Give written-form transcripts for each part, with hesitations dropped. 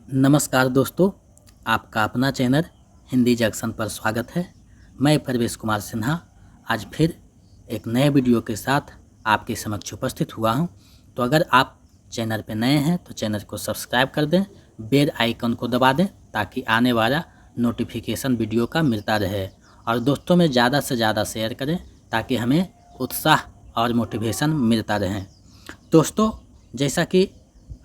नमस्कार दोस्तों, आपका अपना चैनल हिंदी जंक्शन पर स्वागत है। मैं परवेश कुमार सिन्हा आज फिर एक नए वीडियो के साथ आपके समक्ष उपस्थित हुआ हूं। तो अगर आप चैनल पर नए हैं तो चैनल को सब्सक्राइब कर दें, बेल आइकन को दबा दें ताकि आने वाला नोटिफिकेशन वीडियो का मिलता रहे और दोस्तों में ज़्यादा से ज़्यादा शेयर करें ताकि हमें उत्साह और मोटिवेशन मिलता रहे। दोस्तों, जैसा कि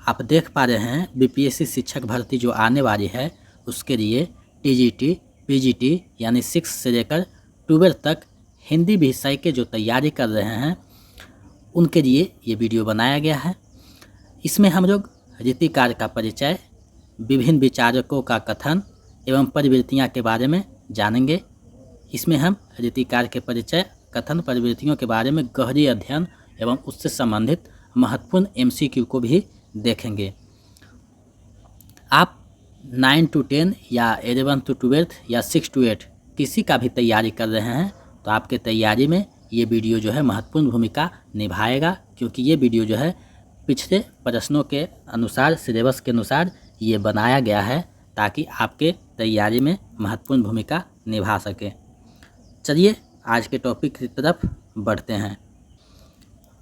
आप देख पा रहे हैं, बीपीएससी शिक्षक भर्ती जो आने वाली है उसके लिए टीजीटी, पीजीटी यानी 6 से लेकर 12 तक हिंदी विषय के जो तैयारी कर रहे हैं उनके लिए ये वीडियो बनाया गया है। इसमें हम लोग रीतिकार का परिचय, विभिन्न विचारकों का कथन एवं प्रवृत्तियाँ के बारे में जानेंगे। इसमें हम रीतिकार के परिचय, कथन, प्रवृत्तियों के बारे में गहरी अध्ययन एवं उससे संबंधित महत्वपूर्ण एमसीक्यू को भी देखेंगे। आप 9 to 10 या 11 to 12 या 6 to 8 किसी का भी तैयारी कर रहे हैं तो आपके तैयारी में ये वीडियो जो है महत्वपूर्ण भूमिका निभाएगा, क्योंकि ये वीडियो जो है पिछले प्रश्नों के अनुसार, सिलेबस के अनुसार ये बनाया गया है ताकि आपके तैयारी में महत्वपूर्ण भूमिका निभा सके। चलिए आज के टॉपिक की तरफ बढ़ते हैं।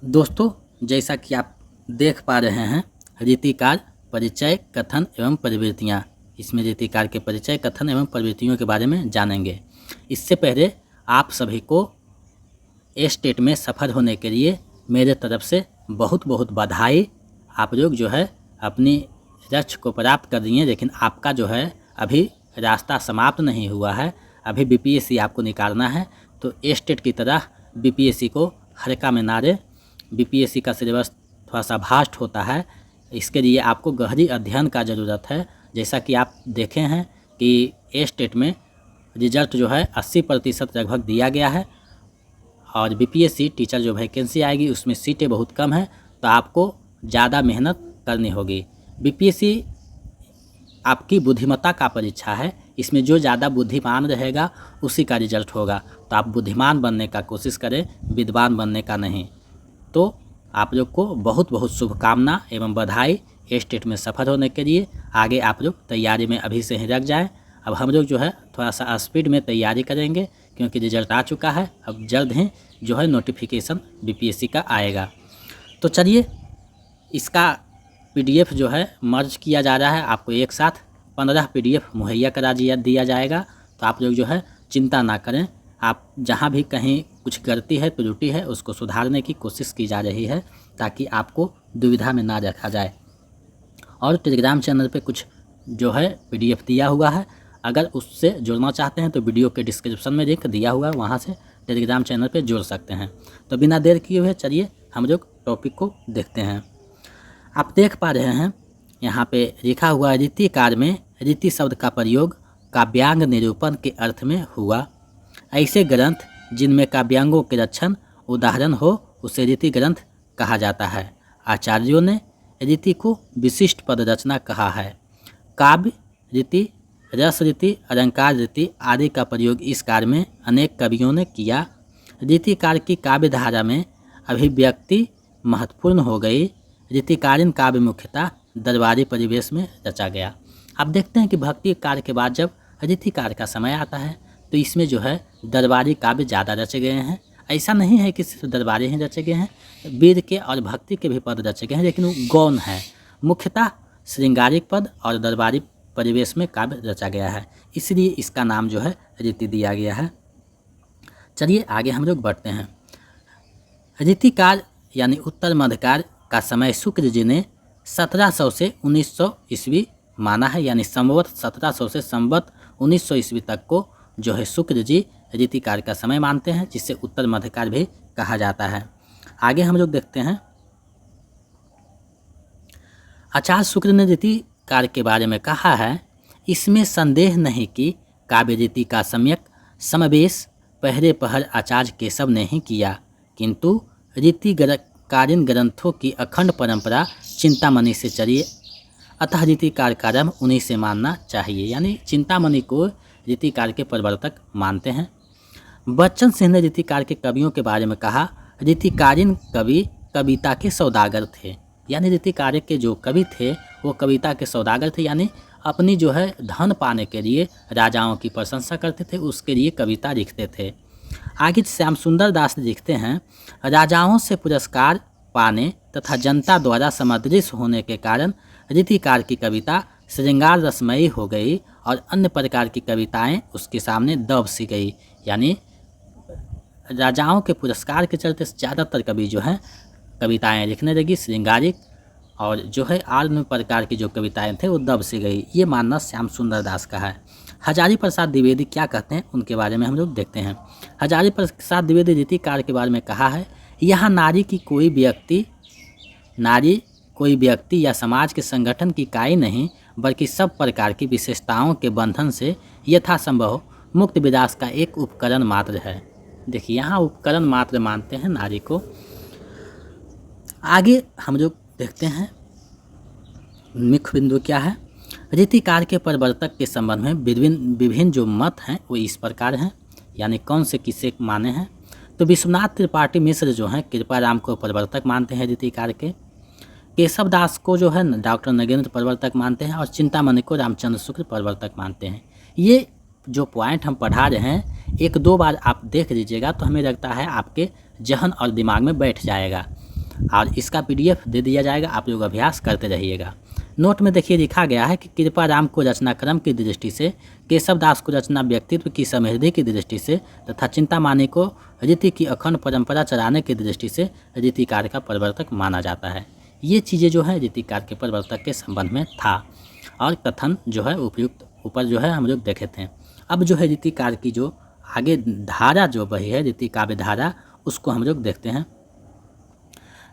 दोस्तों, जैसा कि आप देख पा रहे हैं, रीतिकार, परिचय, कथन एवं प्रवृत्तियाँ। इसमें रीतिकार के परिचय, कथन एवं प्रवृत्तियों के बारे में जानेंगे। इससे पहले आप सभी को स्टेट में सफल होने के लिए मेरे तरफ से बहुत बहुत बधाई। आप लोग जो है अपनी लक्ष्य को प्राप्त कर दिए, लेकिन आपका जो है अभी रास्ता समाप्त नहीं हुआ है। अभी बीपीएससी आपको निकालना है, तो स्टेट की तरह बीपीएससी को हल्का में ना लें। बीपीएससी का सिलेबस थोड़ा सा भास्ट होता है, इसके लिए आपको गहरी अध्ययन का ज़रूरत है। जैसा कि आप देखे हैं कि स्टेट में रिजल्ट जो है 80% लगभग दिया गया है और बीपीएससी टीचर जो वैकेंसी आएगी उसमें सीटें बहुत कम हैं, तो आपको ज़्यादा मेहनत करनी होगी। बीपीएससी आपकी बुद्धिमत्ता का परीक्षा है, इसमें जो ज़्यादा बुद्धिमान रहेगा उसी का रिजल्ट होगा। तो आप बुद्धिमान बनने का कोशिश करें, विद्वान बनने का नहीं। तो आप लोग को बहुत बहुत शुभकामना एवं बधाई स्टेट में सफल होने के लिए। आगे आप लोग तैयारी में अभी से ही लग जाएं। अब हम लोग जो है थोड़ा सा स्पीड में तैयारी करेंगे, क्योंकि रिजल्ट आ चुका है। अब जल्द ही जो है नोटिफिकेशन बीपीएससी का आएगा। तो चलिए, इसका पीडीएफ जो है मर्ज किया जा रहा है। आपको एक साथ 15 पीडीएफ मुहैया करा दिया जाएगा। तो आप लोग जो है चिंता ना करें। आप जहाँ भी कहीं कुछ गलती है, त्रुटि है, उसको सुधारने की कोशिश की जा रही है ताकि आपको दुविधा में ना रखा जाए। और टेलीग्राम चैनल पे कुछ जो है पीडीएफ दिया हुआ है, अगर उससे जुड़ना चाहते हैं तो वीडियो के डिस्क्रिप्शन में लिंक दिया हुआ है, वहाँ से टेलीग्राम चैनल पे जुड़ सकते हैं। तो बिना देर किए हुए चलिए हम लोग टॉपिक को देखते हैं। आप देख पा रहे हैं यहाँ पे लिखा हुआ, रीतिकार में रीति शब्द का प्रयोग काव्यांग निरूपण के अर्थ में हुआ। ऐसे ग्रंथ जिनमें काव्यांगों के लक्षण उदाहरण हो उसे रीति ग्रंथ कहा जाता है। आचार्यों ने रीति को विशिष्ट पद रचना कहा है। काव्य रीति, रस रीति, अलंकार रीति आदि का प्रयोग इस कार्य में अनेक कवियों ने किया। रीतिकार की काव्य धारा में अभिव्यक्ति महत्वपूर्ण हो गई। रीतिकालीन काव्य मुख्यतः दरबारी परिवेश में रचा गया। आप देखते हैं कि भक्ति कार्य के बाद जब रीतिकार का समय आता है तो इसमें जो है दरबारी काव्य ज़्यादा रचे गए हैं। ऐसा नहीं है कि सिर्फ दरबारी ही रचे गए हैं, वीर के और भक्ति के भी पद रचे गए हैं, लेकिन वो गौण है। मुख्यतः श्रृंगारिक पद और दरबारी परिवेश में काव्य रचा गया है, इसलिए इसका नाम जो है रीति दिया गया है। चलिए आगे हम लोग बढ़ते हैं। रीतिकाल यानी उत्तर मध्यकाल का समय शुक्र जी ने 1700 से 1900 ईस्वी माना है, यानी संवत 1700 से संवत 1900 ईस्वी तक को जो है शुक्र जी रीतिकार का समय मानते हैं, जिसे उत्तर मध्यकाल भी कहा जाता है। आगे हम लोग देखते हैं। आचार्य शुक्र ने रीतिकार के बारे में कहा है, इसमें संदेह नहीं कि काव्य रीति का सम्यक समावेश पहले पहर आचार्य केशव ने ही किया, किंतु रीतिकालीन ग्रंथों की अखंड परंपरा चिंतामणि से चली, अतः रीतिकार का आरंभ उन्हीं से मानना चाहिए। यानी चिंतामणि को रीतिकार के प्रवर्तक मानते हैं। बच्चन सिंह ने रीतिकार के कवियों के बारे में कहा, रीतिकालीन कवि कविता के सौदागर थे। यानी रीतिकार के जो कवि थे वो कविता के सौदागर थे, यानी अपनी जो है धन पाने के लिए राजाओं की प्रशंसा करते थे, उसके लिए कविता लिखते थे। आगे श्याम सुंदर दास लिखते हैं, राजाओं से पुरस्कार पाने तथा जनता द्वारा समदृश होने के कारण रीतिकार की कविता श्रृंगार रसमयी हो गई और अन्य प्रकार की कविताएं उसके सामने दब सी गई। यानी राजाओं के पुरस्कार के चलते ज़्यादातर कवि जो हैं कविताएं लिखने लगी श्रृंगारिक, और जो है अन्य प्रकार की जो कविताएं थे वो दब सी गई। ये मानना श्याम सुंदर दास का है। हजारी प्रसाद द्विवेदी क्या कहते हैं उनके बारे में हम लोग देखते हैं। हजारी प्रसाद द्विवेदी रीतिकार के बारे में कहा है, यहाँ नारी कोई व्यक्ति या समाज के संगठन की इकाई नहीं, बल्कि सब प्रकार की विशेषताओं के बंधन से यथासंभव मुक्त विलास का एक उपकरण मात्र है। देखिए यहाँ उपकरण मात्र मानते हैं नारी को। आगे हम लोग देखते हैं मुख्य बिंदु क्या है। रीतिकार के प्रवर्तक के संबंध में विभिन्न जो मत हैं वो इस प्रकार हैं, यानी कौन से किसे माने हैं। तो विश्वनाथ त्रिपाठी मिश्र जो हैं कृपाराम को प्रवर्तक मानते हैं रीतिकार के, केशव दास को जो है डॉक्टर नगेंद्र प्रवर्तक मानते हैं, और चिंतामणि को रामचंद्र शुक्ल प्रवर्तक मानते हैं। ये जो पॉइंट हम पढ़ा रहे हैं एक दो बार आप देख लीजिएगा तो हमें लगता है आपके जहन और दिमाग में बैठ जाएगा, और इसका PDF दे दिया जाएगा, आप लोग अभ्यास करते रहिएगा। नोट में देखिए लिखा गया है कि कृपाराम को रचना क्रम की दृष्टि से, केशव दास को रचना व्यक्तित्व की समृद्धि की दृष्टि से तथा चिंतामणि को रीति की अखंड परंपरा चलाने की दृष्टि से रीतिकार का प्रवर्तक माना जाता है। ये चीज़ें जो है रीतिकार के प्रवर्तक के संबंध में था, और कथन जो है उपयुक्त ऊपर जो है हम लोग देखे थे। अब जो है रीतिकार की जो आगे धारा जो बही है रीति काव्य धारा, उसको हम लोग देखते हैं।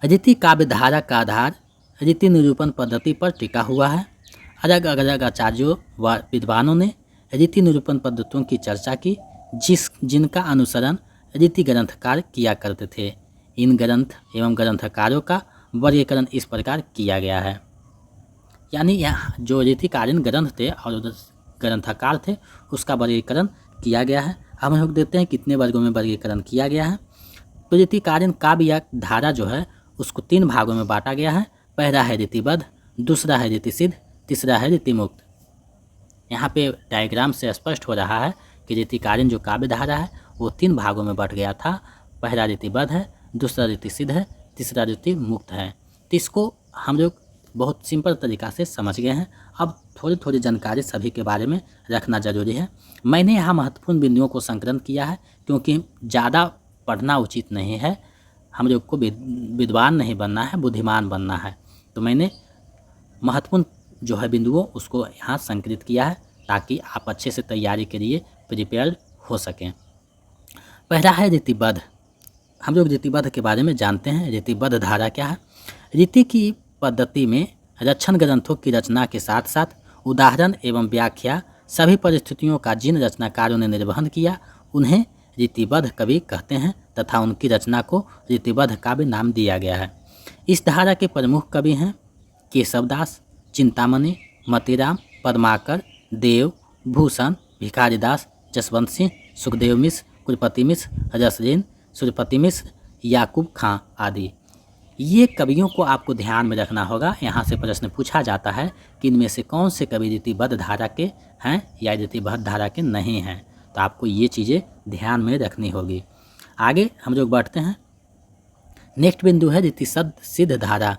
रीति काव्य धारा का आधार रीति निरूपण पद्धति पर टिका हुआ है। अलग अलग आचार्यों व विद्वानों ने रीति निरूपण पद्धतियों की चर्चा की, जिनका अनुसरण रीति ग्रंथकार किया करते थे। इन ग्रंथ एवं ग्रंथकारों का वर्गीकरण इस प्रकार किया गया है। यानी यहाँ जो रीतिकालीन ग्रंथ थे और ग्रंथकार थे उसका वर्गीकरण किया गया है। अब हम लोग देखते हैं कितने वर्गों में वर्गीकरण किया गया है। तो रीतिकालीन काव्य या धारा जो है उसको 3 भागों में बांटा गया है। पहला है रीतिबद्ध, दूसरा है रीतिसिद्ध, तीसरा है रीतिमुक्त। यहाँ पे डायग्राम से स्पष्ट हो रहा है कि रीतिकालीन जो काव्य धारा है वो 3 भागों में बट गया था। पहला रीतिबद्ध है, दूसरा रीतिसिद्ध है, तीसरा रीतिमुक्त है। तो इसको हम लोग बहुत सिंपल तरीक़ा से समझ गए हैं। अब थोड़ी थोड़ी जानकारी सभी के बारे में रखना जरूरी है। मैंने यहाँ महत्वपूर्ण बिंदुओं को संकलन किया है क्योंकि ज़्यादा पढ़ना उचित नहीं है। हम लोग को विद्वान नहीं बनना है, बुद्धिमान बनना है। तो मैंने महत्वपूर्ण जो है बिंदुओं उसको यहाँ संकलित किया है ताकि आप अच्छे से तैयारी के लिए प्रिपेयर्ड हो सकें। पहला है रीतिबद्ध। हम लोग रीतिबद्ध के बारे में जानते हैं। रीतिबद्ध धारा क्या है? रीति की पद्धति में रक्षण ग्रंथों की रचना के साथ साथ उदाहरण एवं व्याख्या सभी परिस्थितियों का जिन रचनाकारों ने निर्वहन किया उन्हें रीतिबद्ध कवि कहते हैं तथा उनकी रचना को रीतिबद्ध काव्य नाम दिया गया है। इस धारा के प्रमुख कवि हैं केशवदास, चिंतामणि, मतीराम, पद्माकर, देव, भूषण, भिखारीदास, जसवंत सिंह, सुखदेव मिश्र, कुलपति मिश्र, रसरेन, सुरपति मिश्र, याकूब खां आदि। ये कवियों को आपको ध्यान में रखना होगा। यहाँ से प्रश्न पूछा जाता है कि इनमें से कौन से कवि रीतिबद्ध धारा के हैं या रीतिबद्ध धारा के नहीं हैं। तो आपको ये चीज़ें ध्यान में रखनी होगी। आगे हम लोग बढ़ते हैं। नेक्स्ट बिंदु है रीतिसिद्ध धारा।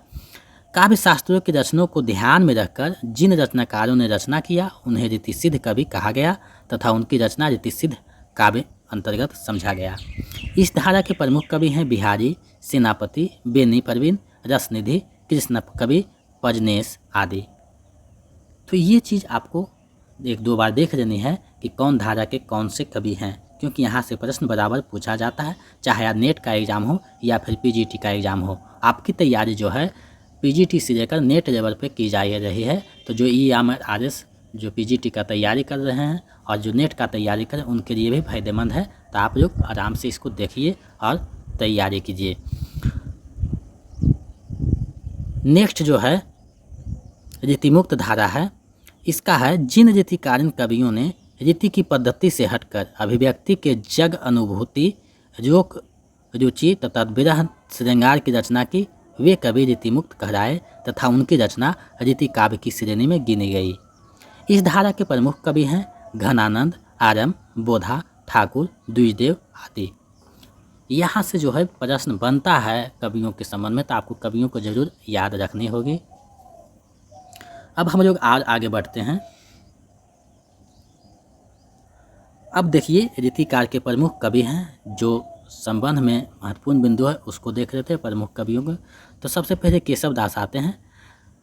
काव्य शास्त्रों के रचनों को ध्यान में रखकर जिन रचनाकारों ने रचना किया उन्हें रीतिसिद्ध कवि कहा गया तथा उनकी रचना रीतिसिद्ध काव्य अंतर्गत समझा गया। इस धारा के प्रमुख कवि हैं बिहारी, सेनापति, बेनी परवीन, रसनिधि, कृष्ण कवि, पजनेश आदि। तो ये चीज़ आपको 1-2 बार देख लेनी है कि कौन धारा के कौन से कवि हैं, क्योंकि यहाँ से प्रश्न बराबर पूछा जाता है, चाहे नेट का एग्ज़ाम हो या फिर PGT का एग्ज़ाम हो। आपकी तैयारी जो है PGT से लेकर नेट लेवल पे की जा रही है। तो जो EMRS जो PGT का तैयारी कर रहे हैं और जो नेट का तैयारी करें उनके लिए भी फायदेमंद है। तो आप लोग आराम से इसको देखिए और तैयारी कीजिए। नेक्स्ट जो है रीतिमुक्त धारा है। इसका है जिन रीतिकालीन कवियों ने रीति की पद्धति से हटकर अभिव्यक्ति के जग अनुभूति, रोक, रुचि तथा विरह श्रृंगार की रचना की वे कवि रीतिमुक्त कहलाए तथा उनकी रचना रीति काव्य की श्रेणी में गिनी गई। इस धारा के प्रमुख कवि हैं घनानंद, आरम, बोधा, ठाकुर, द्विजदेव आदि। यहाँ से जो है प्रश्न बनता है कवियों के संबंध में, तो आपको कवियों को जरूर याद रखनी होगी। अब हम लोग आगे बढ़ते हैं। अब देखिए रीतिकार के प्रमुख कवि हैं, जो संबंध में महत्वपूर्ण बिंदु है उसको देख रहे थे प्रमुख कवियों को। तो सबसे पहले केशव दास आते हैं।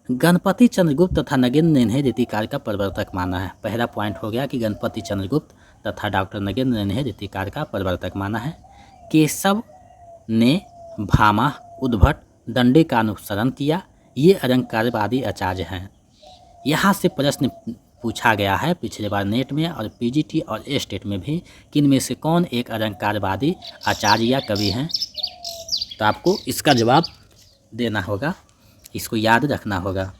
गणपति चंद्रगुप्त तथा नगेंद्र ने इन्हें रीतिकार का प्रवर्तक माना है। पहला पॉइंट हो गया कि गणपति चंद्रगुप्त तथा डॉक्टर नगेंद्र ने इन्हें रीतिकार का प्रवर्तक माना है। केशव ने भामा, उद्भट, दंडी का अनुसरण किया। ये अलंकारवादी आचार्य हैं। यहाँ से प्रश्न पूछा गया है पिछले बार नेट में और पीजीटी और स्टेट में भी कि इनमें से कौन एक अलंकारवादी आचार्य या कवि हैं। तो आपको इसका जवाब देना होगा, इसको याद रखना होगा।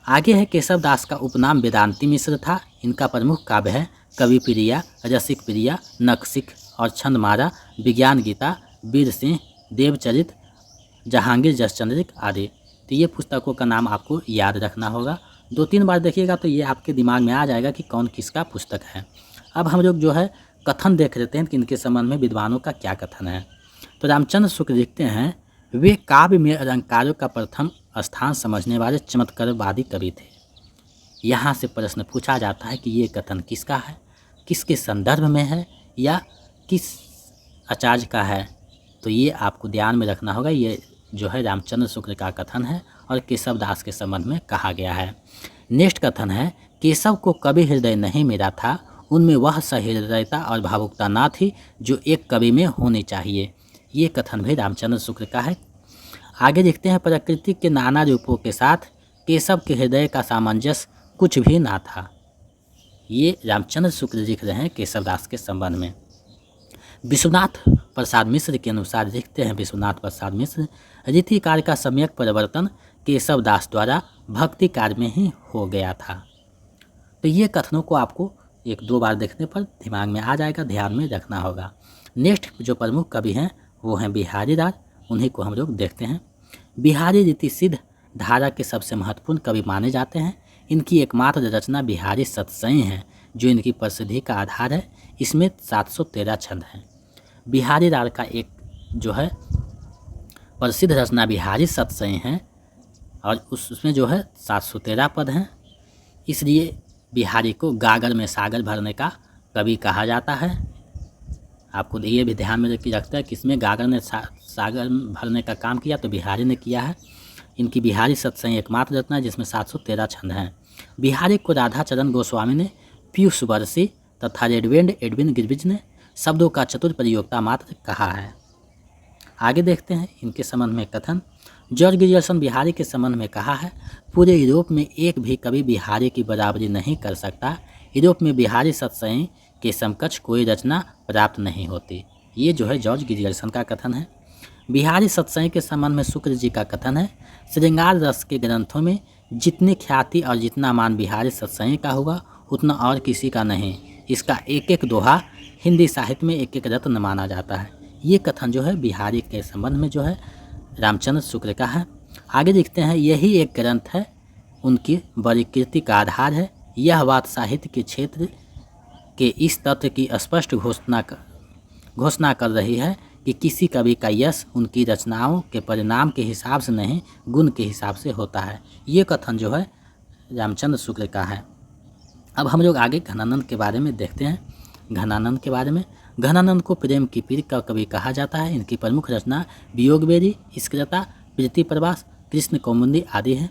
आगे है केशव दास का उपनाम वेदांती मिश्र था। इनका प्रमुख काव्य है कवि प्रिया, रसिक प्रिया, नखशिख और छंदमाला, विज्ञान गीता, वीर सिंह, देवचरित, जहांगीर जसचंद्रिक आदि। तो ये पुस्तकों का नाम आपको याद रखना होगा। 2-3 बार देखिएगा तो ये आपके दिमाग में आ जाएगा कि कौन किसका पुस्तक है। अब हम लोग जो है कथन देख लेते हैं कि इनके संबंध में विद्वानों का क्या कथन है। तो रामचंद्र शुक्ल लिखते हैं, वे काव्य में अलंकारों का प्रथम स्थान समझने वाले चमत्कारवादी कवि थे। यहाँ से प्रश्न पूछा जाता है कि ये कथन किसका है, किसके संदर्भ में है या किस आचार्य का है। तो ये आपको ध्यान में रखना होगा। ये जो है रामचंद्र शुक्ल का कथन है और केशव दास के संबंध में कहा गया है। नेक्स्ट कथन है, केशव को कवि हृदय नहीं मिला था, उनमें वह सहृदयता और भावुकता ना थी जो एक कवि में होनी चाहिए। ये कथन भी रामचंद्र शुक्ल का है। आगे देखते हैं, प्रकृति के नाना रूपों के साथ केशव के हृदय का सामंजस्य कुछ भी ना था। ये रामचंद्र शुक्ल लिख रहे हैं केशव दास के संबंध में। विश्वनाथ प्रसाद मिश्र के अनुसार लिखते हैं विश्वनाथ प्रसाद मिश्र, रीतिकार का सम्यक परिवर्तन केशव दास द्वारा भक्ति कार्य में ही हो गया था। तो ये कथनों को आपको 1-2 बार देखने पर दिमाग में आ जाएगा, ध्यान में रखना होगा। नेक्स्ट जो प्रमुख कवि हैं वो हैं बिहारी दास, उन्हीं को हम लोग देखते हैं। बिहारी रीति सिद्ध धारा के सबसे महत्वपूर्ण कवि माने जाते हैं। इनकी एकमात्र रचना बिहारी सतसई है जो इनकी प्रसिद्धि का आधार है। इसमें 713 छंद हैं। बिहारी दास का एक जो है प्रसिद्ध रचना बिहारी सतसई है और उसमें जो है 713 पद हैं। इसलिए बिहारी को गागर में सागर भरने का कवि कहा जाता है। आपको ये भी ध्यान में रखता है कि इसमें गागर ने सागर भरने का काम किया तो बिहारी ने किया है। इनकी बिहारी सतसई एकमात्र रचना है जिसमें 713 छंद हैं। बिहारी को राधा चरण गोस्वामी ने, पीयूष बरसी तथा रेडवेंड एडविन गिरविज ने शब्दों का चतुर प्रयोक्ता मात्र कहा है। आगे देखते हैं इनके संबंध में कथन। जॉर्ज गिरियर्सन बिहारी के संबंध में कहा है, पूरे यूरोप में एक भी कवि बिहारी की बराबरी नहीं कर सकता। यूरोप में बिहारी सतसई के समकक्ष कोई रचना प्राप्त नहीं होती। ये जो है जॉर्ज गिरियर्सन का कथन है। बिहारी सतसई के संबंध में शुक्र जी का कथन है, श्रृंगार रस के ग्रंथों में जितनी ख्याति और जितना मान बिहारी सतसई का हुआ उतना और किसी का नहीं। इसका एक एक दोहा हिंदी साहित्य में एक एक रत्न माना जाता है। ये कथन जो है बिहारी के संबंध में जो है रामचंद्र शुक्ल का है। आगे देखते हैं, यही एक ग्रंथ है उनकी बड़ी कीर्ति का आधार है। यह बात साहित्य के क्षेत्र के इस तथ्य की स्पष्ट घोषणा कर रही है कि किसी कवि का यश उनकी रचनाओं के परिणाम के हिसाब से नहीं गुण के हिसाब से होता है। ये कथन जो है रामचंद्र शुक्ल का है। अब हम लोग आगे घनानंद के बारे में देखते हैं। घनानंद के बारे में, घनानंद को प्रेम की पीर का कवि कहा जाता है। इनकी प्रमुख रचना वियोगवेदी, स्कृता, प्रीति प्रवास, कृष्ण कौमुदी आदि है।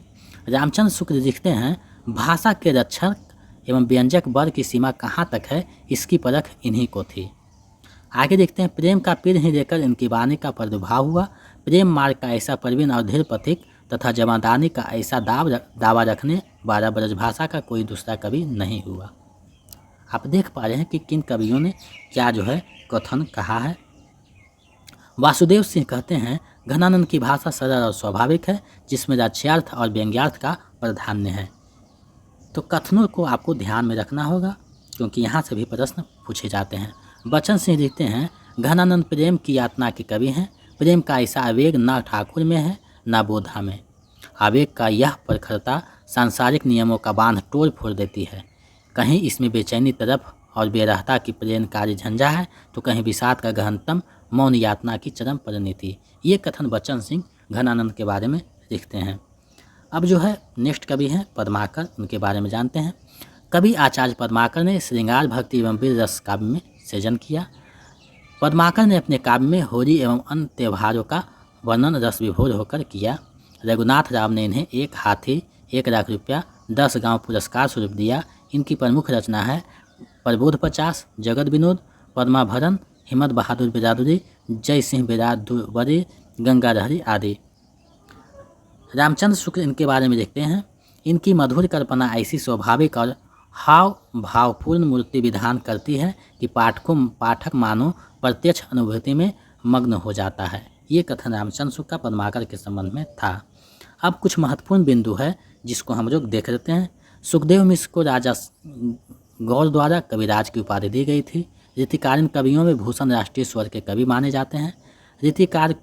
रामचंद्र शुक्ल लिखते हैं, भाषा के रक्षक एवं व्यंजक वर्ग की सीमा कहाँ तक है इसकी परख इन्हीं को थी। आगे देखते हैं, प्रेम का पीर ही देकर इनकी वाणी का प्रादुर्भाव हुआ। प्रेम मार्ग का ऐसा प्रवीण और धीर पथिक तथा जमादानी का ऐसा दावा रखने वाला ब्रजभाषा का कोई दूसरा कवि नहीं हुआ। आप देख पा रहे हैं कि किन कवियों ने क्या जो है कथन कहा है। वासुदेव सिंह कहते हैं, घनानंद की भाषा सरल और स्वाभाविक है जिसमें राज्यार्थ और व्यंग्यार्थ का प्राधान्य है। तो कथनों को आपको ध्यान में रखना होगा क्योंकि यहाँ से भी प्रश्न पूछे जाते हैं। बच्चन सिंह लिखते हैं, घनानंद प्रेम की यातना के कवि हैं। प्रेम का ऐसा आवेग न ठाकुर में है न बोधा में। आवेग का यह प्रखरता सांसारिक नियमों का बांध तोड़ फोड़ देती है। कहीं इसमें बेचैनी तरफ और बेरहता की प्रेरणकारी झंझा है, तो कहीं विषाद का गहनतम मौन यातना की चरम परिणति। ये कथन बच्चन सिंह घनानंद के बारे में लिखते हैं। अब जो है नेक्स्ट कवि हैं पद्माकर, उनके बारे में जानते हैं। कवि आचार्य पद्माकर ने श्रृंगार भक्ति एवं वीर रस काव्य में सृजन किया। पद्माकर ने अपने काव्य में होली एवं अन्य त्योहारों का वर्णन रस विभोर होकर किया। रघुनाथ राव ने इन्हें 1 हाथी 1 लाख रुपया 10 गांव पुरस्कार स्वरूप दिया। इनकी प्रमुख रचना है प्रबोध 50, जगत विनोद, पद्माभरण, हिम्मत बहादुर बिरादरी, जय सिंह बिरादरी, गंगा लहरी आदि। रामचंद्र शुक्ल इनके बारे में देखते हैं। इनकी मधुर कल्पना ऐसी स्वाभाविक और हाव भावपूर्ण मूर्ति विधान करती है कि पाठक मानो प्रत्यक्ष अनुभूति में मग्न हो जाता है। ये कथन रामचंद्र शुक्ल का पद्माकर के संबंध में था। अब कुछ महत्वपूर्ण बिंदु है जिसको हम लोग देख लेते हैं। सुखदेव मिश्र को राजा गौर द्वारा कविराज की उपाधि दी गई थी। रीतिकालीन कवियों में भूषण राष्ट्रीय स्वर के कवि माने जाते हैं। रीतिकार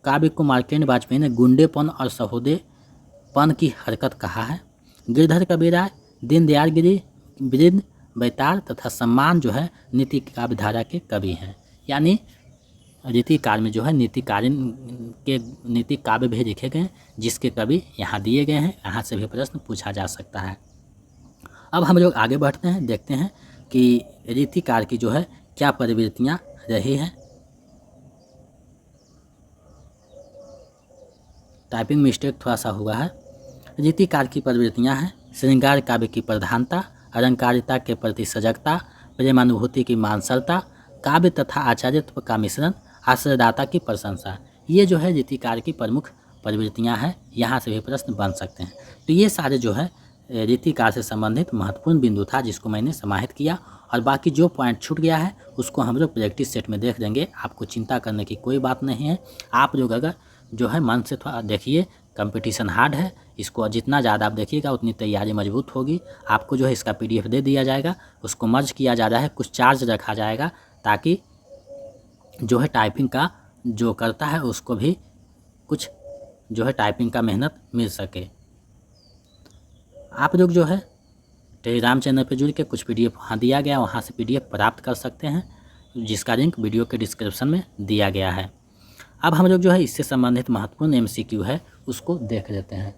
काव्य को मार्कंडेय वाजपेयी ने गुंडेपन और सहोदेपन की हरकत कहा है। गिरधर कबीराय, दीनदयाल गिरी, वृद्ध बैताल तथा सम्मान जो है नीति काव्य धारा के कवि हैं। यानी रीतिकाल में जो है नीतिकालीन के नीति काव्य भी लिखे गए जिसके कवि यहाँ दिए गए हैं। यहाँ से भी प्रश्न पूछा जा सकता है। अब हम लोग आगे बढ़ते हैं, देखते हैं कि रीतिकाल की जो है क्या प्रवृत्तियाँ रही हैं। टाइपिंग मिस्टेक थोड़ा सा हुआ है। रीतिकाल की प्रवृत्तियाँ हैं श्रृंगार काव्य की प्रधानता, अलंकारिता के प्रति सजगता, प्रेमानुभूति की मानसरता, काव्य तथा आचार्यत्व का मिश्रण, आश्रयदाता की प्रशंसा। ये जो है रीतिकाल की प्रमुख प्रवृत्तियाँ हैं। यहाँ से भी प्रश्न बन सकते हैं। तो ये सारे जो है रीतिकाल से संबंधित महत्वपूर्ण बिंदु था जिसको मैंने समाहित किया, और बाकी जो पॉइंट छूट गया है उसको हम लोग प्रैक्टिस सेट में देख लेंगे। आपको चिंता करने की कोई बात नहीं है। आप लोग अगर जो है मन से थोड़ा देखिए, कंपटीशन हार्ड है, इसको जितना ज़्यादा आप देखिएगा उतनी तैयारी मजबूत होगी। आपको जो है इसका PDF दे दिया जाएगा, उसको मर्ज किया जा रहा है, कुछ चार्ज रखा जाएगा ताकि जो है टाइपिंग का जो करता है उसको भी कुछ जो है टाइपिंग का मेहनत मिल सके। आप लोग जो है टेलीग्राम चैनल पर जुड़ के कुछ PDF वहाँ दिया गया, वहाँ से PDF प्राप्त कर सकते हैं, जिसका लिंक वीडियो के डिस्क्रिप्शन में दिया गया है। अब हम लोग जो है इससे संबंधित महत्वपूर्ण MCQ है उसको देख लेते हैं।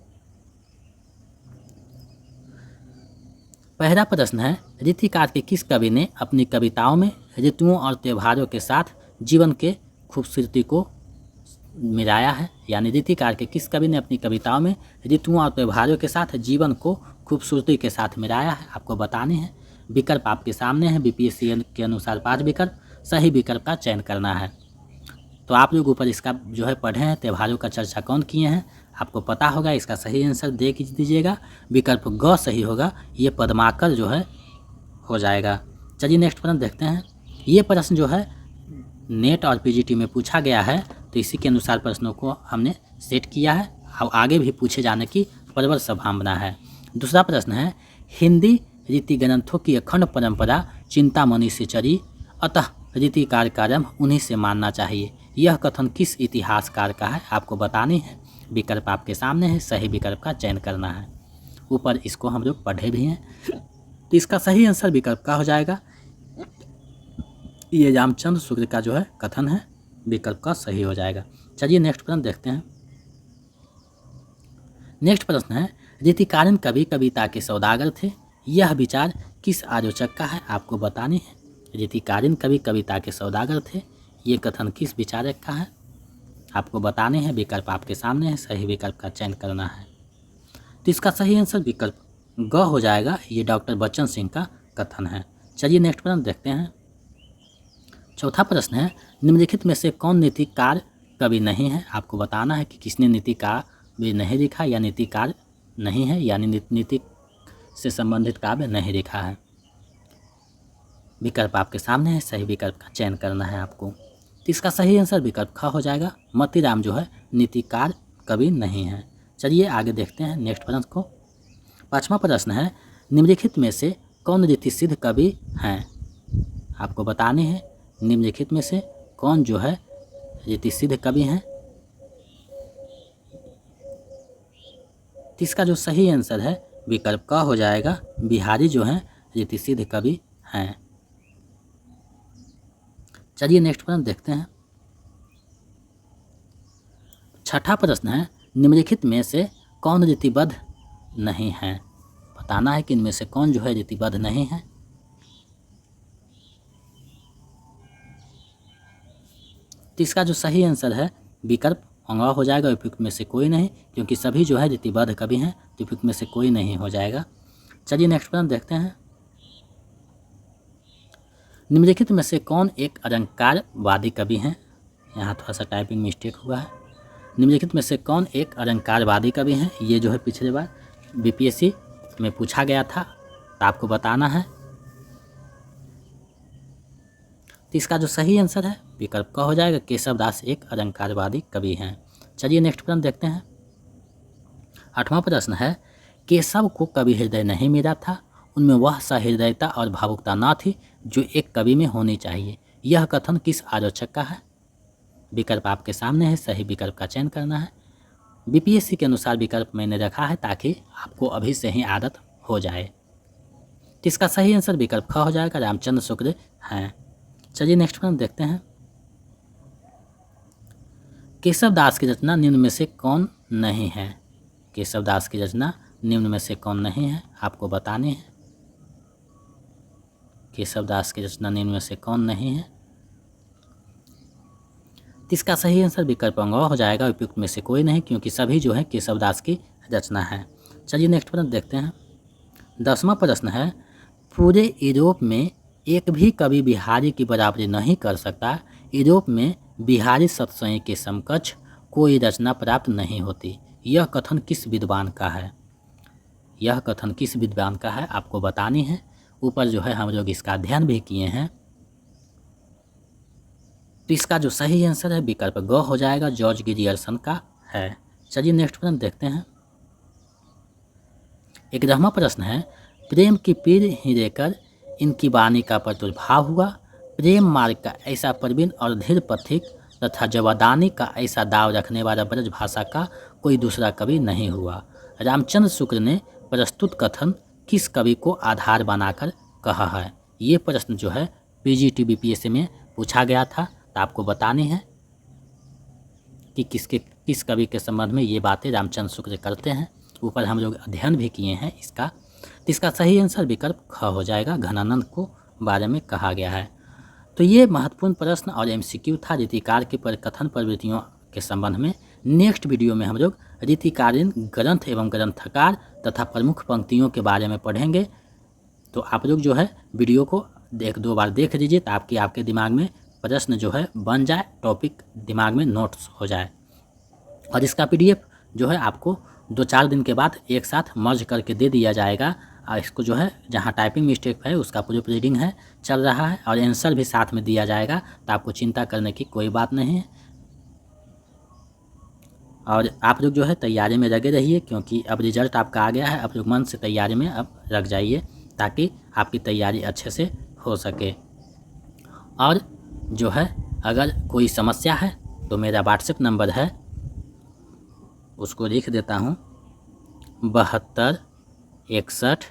पहला प्रश्न है, रीतिकाल के किस कवि ने अपनी कविताओं में ऋतुओं और त्योहारों के साथ जीवन के खूबसूरती को मिलाया है। यानी रीतिकाल के किस कवि ने अपनी कविताओं में ऋतुओं और त्योहारों के साथ जीवन को खूबसूरती के साथ मिलाया है, आपको बताने हैं। विकल्प आपके सामने है। BPSC के अनुसार 5 विकल्प, सही विकल्प का चयन करना है। तो आप लोग ऊपर इसका जो है पढ़े हैं, त्योहारों का चर्चा कौन किए हैं, आपको पता होगा। इसका सही आंसर दे दीजिएगा। विकल्प ग सही होगा, ये पद्माकर जो है हो जाएगा। चलिए नेक्स्ट प्रश्न देखते हैं। ये प्रश्न जो है नेट और PGT में पूछा गया है, तो इसी के अनुसार प्रश्नों को हमने सेट किया है और आगे भी पूछे जाने की प्रबल संभावना है। दूसरा प्रश्न है, हिंदी रीति ग्रंथों की अखंड परंपरा चिंतामणि से चली, अतः रीतिकाल का आरंभ उन्हीं से मानना चाहिए। यह कथन किस इतिहासकार का है, आपको बतानी है। विकल्प आपके सामने है, सही विकल्प का चयन करना है। ऊपर इसको हम लोग पढ़े भी हैं, तो इसका सही आंसर विकल्प का हो जाएगा। ये रामचंद्र शुक्ल का जो है कथन है, विकल्प का सही हो जाएगा। चलिए नेक्स्ट प्रश्न देखते हैं। नेक्स्ट प्रश्न है, रीतिकालीन कवि कविता के सौदागर थे, यह विचार किस आलोचक का है, आपको बतानी है। रीतिकालीन कवि कविता के सौदागर थे, ये कथन किस विचारक का है, आपको बताने हैं। विकल्प आपके सामने है, सही विकल्प का चयन करना है। तो इसका सही आंसर विकल्प ग हो जाएगा। ये डॉक्टर बच्चन सिंह का कथन है। चलिए नेक्स्ट प्रश्न देखते हैं। चौथा प्रश्न है, निम्नलिखित में से कौन नीतिकार कवि नहीं है, आपको बताना है कि किसने नीतिकार भी नहीं लिखा या नीतिकार नहीं है, यानी नीति से संबंधित काव्य नहीं लिखा है। विकल्प आपके सामने है, सही विकल्प का चयन करना है आपको। तो इसका सही आंसर विकल्प ख हो जाएगा। मोतीराम जो है नीतिकार कवि नहीं है। चलिए आगे देखते हैं नेक्स्ट प्रश्न को। पांचवा प्रश्न है, निम्नलिखित में से कौन रीतिसिद्ध कवि हैं, आपको बताने हैं। निम्नलिखित में से कौन जो है रीतिसिद्ध कवि हैं। इसका जो सही आंसर है विकल्प का हो जाएगा। बिहारी जो हैं रीति सिद्ध कवि हैं। चलिए नेक्स्ट प्रश्न देखते हैं। छठा प्रश्न है, निम्नलिखित में से कौन रीतिबद्ध नहीं है। बताना है कि इनमें से कौन जो है रीतिबद्ध नहीं है। तो इसका जो सही आंसर है विकल्प होंगे हो जाएगा, उपयुक्त में से कोई नहीं, क्योंकि सभी जो है रीतिबद्ध कवि हैं, तो उपयुक्त में से कोई नहीं हो जाएगा। चलिए नेक्स्ट प्रश्न देखते हैं। निम्नलिखित में से कौन एक अलंकारवादी कवि हैं। यहाँ थोड़ा सा टाइपिंग मिस्टेक हुआ है। निम्नलिखित में से कौन एक अलंकारवादी कवि हैं। ये जो है पिछले बार बीपीएससी में पूछा गया था, तो आपको बताना है। तो इसका जो सही आंसर है विकल्प का हो जाएगा, केशव दास एक अलंकारवादी कवि हैं। चलिए नेक्स्ट प्रश्न देखते हैं। 8वां प्रश्न है, केशव को कवि हृदय नहीं मिला था, उनमें वह सहृदयता और भावुकता न थी जो एक कवि में होनी चाहिए। यह कथन किस आलोचक का है। विकल्प आपके सामने है, सही विकल्प का चयन करना है। बीपीएससी के अनुसार विकल्प मैंने रखा है ताकि आपको अभी से ही आदत हो जाए। तो इसका सही आंसर विकल्प ख हो जाएगा, रामचंद्र शुक्ल हैं। चलिए नेक्स्ट प्रश्न देखते हैं। केशव दास की रचना निम्न में से कौन नहीं है। केशव दास की रचना निम्न में से कौन नहीं है, आपको बतानी है। केशव दास की रचना निम्न में से कौन नहीं है। तो इसका सही आंसर विकल्प अंग हो जाएगा, उपयुक्त में से कोई नहीं, क्योंकि सभी जो है केशव दास की रचना है। चलिए नेक्स्ट प्रश्न देखते हैं। 10वां प्रश्न है, पूरे यूरोप में एक भी कवि बिहारी की बराबरी नहीं कर सकता। यूरोप में बिहारी सत्सई के समकक्ष कोई रचना प्राप्त नहीं होती। यह कथन किस विद्वान का है। यह कथन किस विद्वान का है, आपको बतानी है। ऊपर जो है हम लोग इसका अध्ययन भी किए हैं। तो इसका जो सही आंसर है विकल्प ग हो जाएगा, जॉर्ज गिरियर्सन का है। चलिए नेक्स्ट प्रश्न देखते हैं। 11वां प्रश्न है, प्रेम की पीर ही देकर इनकी वाणी का प्रादुर्भाव हुआ। प्रेम मार्ग का ऐसा प्रवीण और धीर पथिक तथा जवादानी का ऐसा दाव रखने वाला ब्रज भाषा का कोई दूसरा कवि नहीं हुआ। रामचंद्र शुक्ल ने प्रस्तुत कथन किस कवि को आधार बनाकर कहा है। ये प्रश्न जो है पीजीटी बीपीएससी में पूछा गया था, तो आपको बतानी है कि किस कवि के संबंध में ये बातें रामचंद्र शुक्ल करते हैं। ऊपर हम लोग अध्ययन भी किए हैं इसका। तो इसका सही आंसर विकल्प ख हो जाएगा, घनानंद को बारे में कहा गया है। तो ये महत्वपूर्ण प्रश्न और एमसीक्यू था रीतिकार की परिकथन प्रवृत्तियों के संबंध में। नेक्स्ट वीडियो में हम लोग रीतिकालीन ग्रंथ एवं ग्रंथकार तथा प्रमुख पंक्तियों के बारे में पढ़ेंगे। तो आप लोग जो है वीडियो को 1-2 बार देख लीजिए ताकि आपके दिमाग में प्रश्न जो है बन जाए, टॉपिक दिमाग में नोट्स हो जाए। और इसका पीडीएफ जो है आपको 2-4 दिन के बाद एक साथ मर्ज करके दे दिया जाएगा। और इसको जो है जहाँ टाइपिंग मिस्टेक है उसका प्रूफ रीडिंग है चल रहा है और आंसर भी साथ में दिया जाएगा, तो आपको चिंता करने की कोई बात नहीं है। और आप लोग जो है तैयारी में लगे रहिए, क्योंकि अब रिजल्ट आपका आ गया है। आप लोग मन से तैयारी में अब लग जाइए ताकि आपकी तैयारी अच्छे से हो सके। और जो है अगर कोई समस्या है तो मेरा व्हाट्सएप नंबर है, उसको लिख देता हूँ 72 61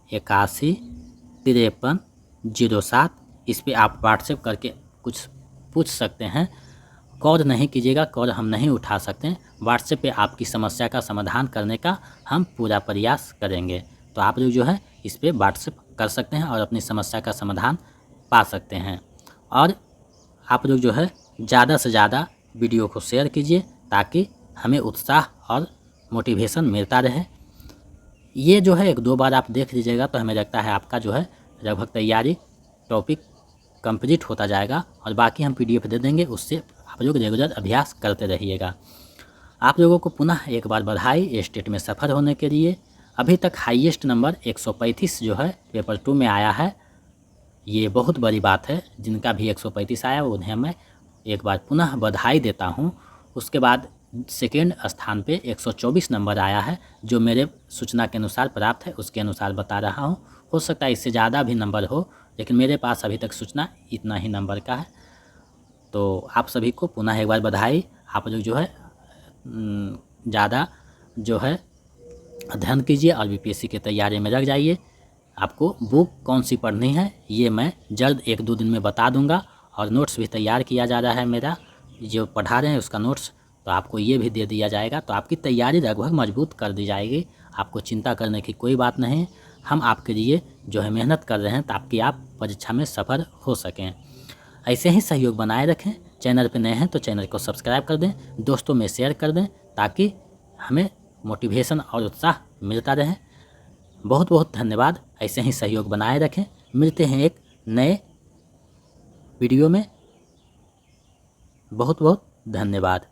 81 53 07। इस पे आप व्हाट्सएप करके कुछ पूछ सकते हैं। कॉल नहीं कीजिएगा, कॉल हम नहीं उठा सकते हैं। व्हाट्सएप पे आपकी समस्या का समाधान करने का हम पूरा प्रयास करेंगे। तो आप लोग जो है इस पे व्हाट्सएप कर सकते हैं और अपनी समस्या का समाधान पा सकते हैं। और आप लोग जो है ज़्यादा से ज़्यादा वीडियो को शेयर कीजिए ताकि हमें उत्साह और मोटिवेशन मिलता रहे। ये जो है 1-2 बार आप देख लीजिएगा तो हमें लगता है आपका जो है लगभग तैयारी टॉपिक कंप्लीट होता जाएगा। और बाकी हम पीडीएफ दे देंगे, उससे आप लोग रेगुलर अभ्यास करते रहिएगा। आप लोगों को पुनः एक बार बधाई स्टेट में सफ़र होने के लिए। अभी तक हाईएस्ट नंबर 135 जो है पेपर 2 में आया है। ये बहुत बड़ी बात है। जिनका भी 135 आया उन्हें मैं एक बार पुनः बधाई देता हूँ। उसके बाद सेकेंड स्थान पे 124 नंबर आया है, जो मेरे सूचना के अनुसार प्राप्त है, उसके अनुसार बता रहा हूँ। हो सकता है इससे ज़्यादा भी नंबर हो, लेकिन मेरे पास अभी तक सूचना इतना ही नंबर का है। तो आप सभी को पुनः एक बार बधाई। आप लोग जो है ज़्यादा जो है अध्ययन कीजिए और बीपीएससी की तैयारी में लग जाइए। आपको बुक कौन सी पढ़नी है ये मैं जल्द 1-2 दिन में बता दूंगा। और नोट्स भी तैयार किया जा रहा है, मेरा जो पढ़ा रहे हैं उसका नोट्स, तो आपको ये भी दे दिया जाएगा। तो आपकी तैयारी लगभग मजबूत कर दी जाएगी, आपको चिंता करने की कोई बात नहीं। हम आपके लिए जो है मेहनत कर रहे हैं ताकि आप परीक्षा में सफल हो सकें। ऐसे ही सहयोग बनाए रखें। चैनल पर नए हैं तो चैनल को सब्सक्राइब कर दें, दोस्तों में शेयर कर दें ताकि हमें मोटिवेशन और उत्साह मिलता रहे। बहुत बहुत धन्यवाद। ऐसे ही सहयोग बनाए रखें। मिलते हैं एक नए वीडियो में। बहुत बहुत धन्यवाद।